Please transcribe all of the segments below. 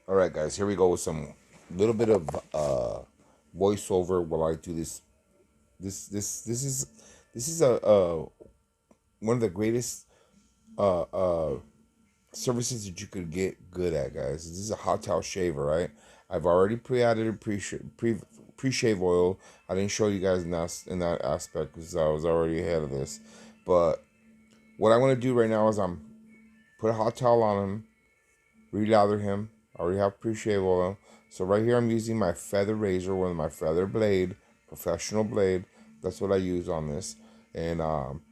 All right, guys, here we go with some little bit of voiceover while I do this. This is a one of the greatest uh, uh, services that you could get good at, guys. This is a hot towel shaver, right? I've already pre-added pre-shave oil. I didn't show you guys in that aspect because I was already ahead of this. But what I want to do right now is I'm put a hot towel on him, relather him. I already have pre-shave oil. So right here I'm using my feather razor with my feather blade, professional blade. That's what I use on this. And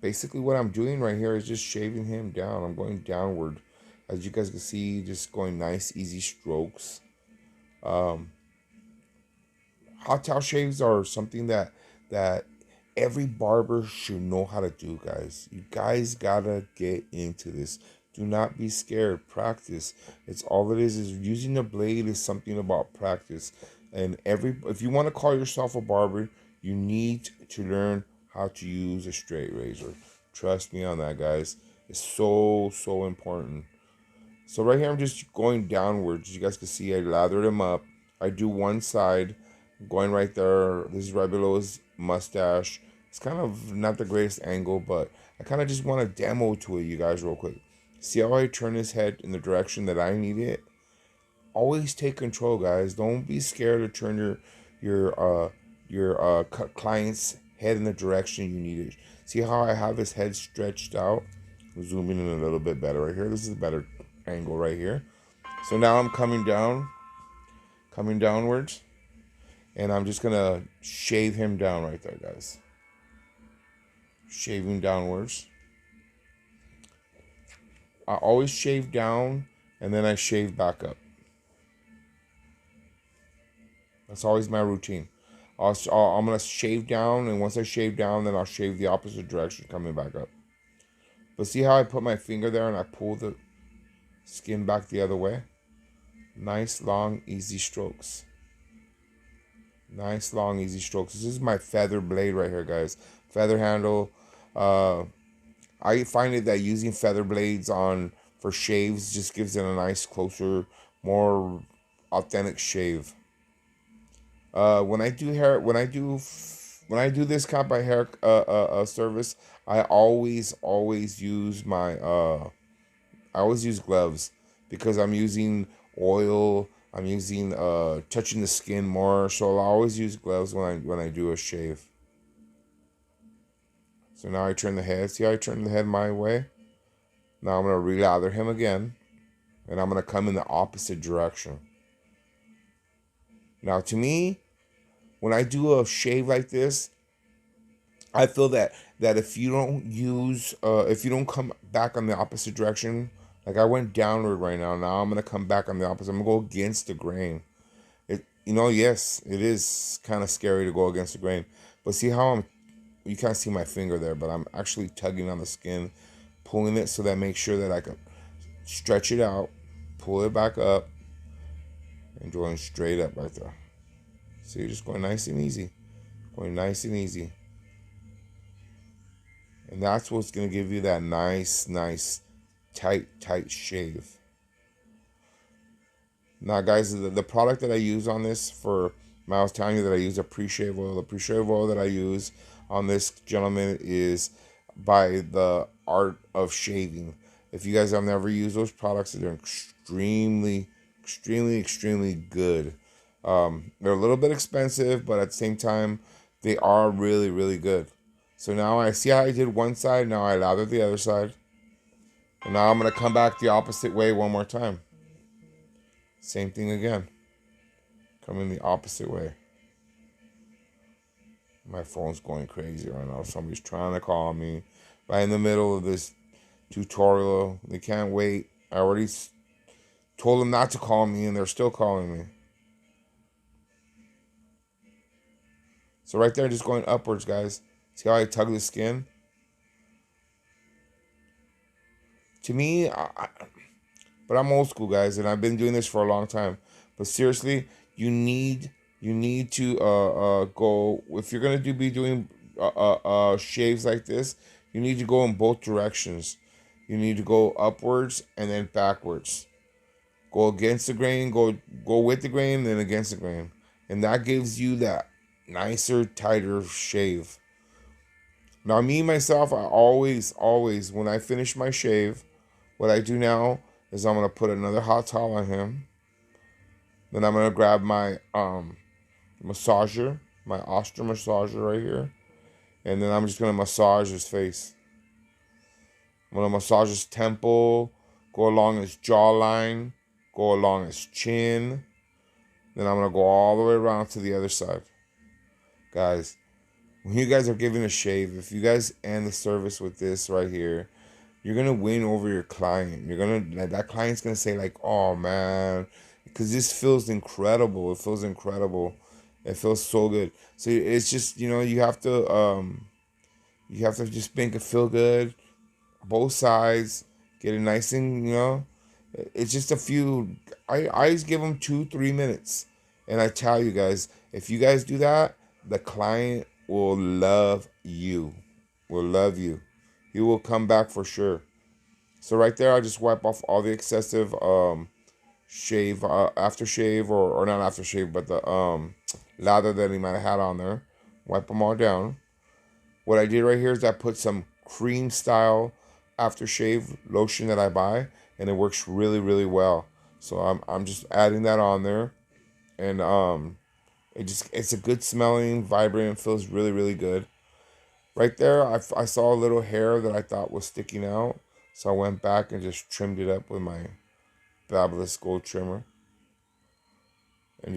basically what I'm doing right here is just shaving him down. I'm going downward. As you guys can see, just going nice, easy strokes. Um, Hot towel shaves are something that every barber should know how to do, guys. You guys gotta get into this. Do not be scared. Practice. It's all it is using the blade is something about practice. And if you want to call yourself a barber, you need to learn how to use a straight razor. Trust me on that, guys. It's so important. So right here, I'm just going downwards. You guys can see I lathered him up. I do one side, going right there. This is right below his mustache. It's kind of not the greatest angle, but I kind of just want to demo to it, you guys, real quick. See how I turn his head in the direction that I need it? Always take control, guys. Don't be scared to turn your client's head in the direction you need it. See how I have his head stretched out? Zooming in a little bit better right here. This is a better angle right here. So now I'm coming downwards, and I'm just gonna shave him down right there, guys. Shaving downwards. I always shave down, and then I shave back up. That's always my routine. I'm gonna shave down, and once I shave down, then I'll shave the opposite direction, coming back up. But see how I put my finger there and I pull the skin back the other way? Nice, long, easy strokes. Nice, long, easy strokes. This is my feather blade right here, guys. Feather handle. Uh, I find it that using feather blades on for shaves just gives it a nice, closer, more authentic shave. When I do this kind of hair service, I always use I always use gloves because I'm using oil. I'm using touching the skin more, so I always use gloves when I do a shave. So now I turn the head. See how I turn the head my way? Now I'm gonna relather him again, and I'm gonna come in the opposite direction. Now to me, when I do a shave like this, I feel that if you don't come back on the opposite direction, like I went downward right now. Now I'm gonna come back on the opposite. I'm gonna go against the grain. Yes, it is kind of scary to go against the grain. But see how you can't see my finger there, but I'm actually tugging on the skin, pulling it so that makes sure that I can stretch it out, pull it back up, and going straight up right there. So you're just going nice and easy, going nice and easy. And that's what's going to give you that nice, tight shave. Now, guys, the product that I use on this I was telling you that I use a pre-shave oil. The pre-shave oil that I use on this gentleman is by the Art of Shaving. If you guys have never used those products, they're extremely good. They're a little bit expensive, but at the same time, they are really good. So now I see how I did one side. Now I lather the other side. And now I'm going to come back the opposite way one more time. Same thing again. Coming the opposite way. My phone's going crazy right now. Somebody's trying to call me right in the middle of this tutorial. They can't wait. I already told them not to call me, and they're still calling me. So right there, just going upwards, guys. See how I tug the skin? To me, but I'm old school, guys, and I've been doing this for a long time. But seriously, you need to go, if you're gonna be doing shaves like this. You need to go in both directions. You need to go upwards and then backwards. Go against the grain, go with the grain, then against the grain. And that gives you that nicer, tighter shave. Now, me, myself, I always, when I finish my shave, what I do now is I'm going to put another hot towel on him. Then I'm going to grab my massager, my Oster massager right here. And then I'm just going to massage his face. I'm going to massage his temple, go along his jawline, go along his chin. Then I'm going to go all the way around to the other side. Guys, when you guys are giving a shave, if you guys end the service with this right here, you're going to win over your client. That client's going to say like, oh man, because this feels incredible. It feels incredible. It feels so good. So it's just, you have to just make it feel good. Both sides, get it nice and, it's just a few, I always give them 2-3 minutes. And I tell you guys, if you guys do that, the client will love you. Will love you. He will come back for sure. So right there, I just wipe off all the excessive shave, aftershave, or not aftershave, but the lather that he might have had on there. Wipe them all down. What I did right here is I put some cream style aftershave lotion that I buy, and it works really, really well. So I'm just adding that on there, and it's a good smelling, vibrant, feels really, really good. Right there, I saw a little hair that I thought was sticking out, so I went back and just trimmed it up with my Babyliss gold trimmer.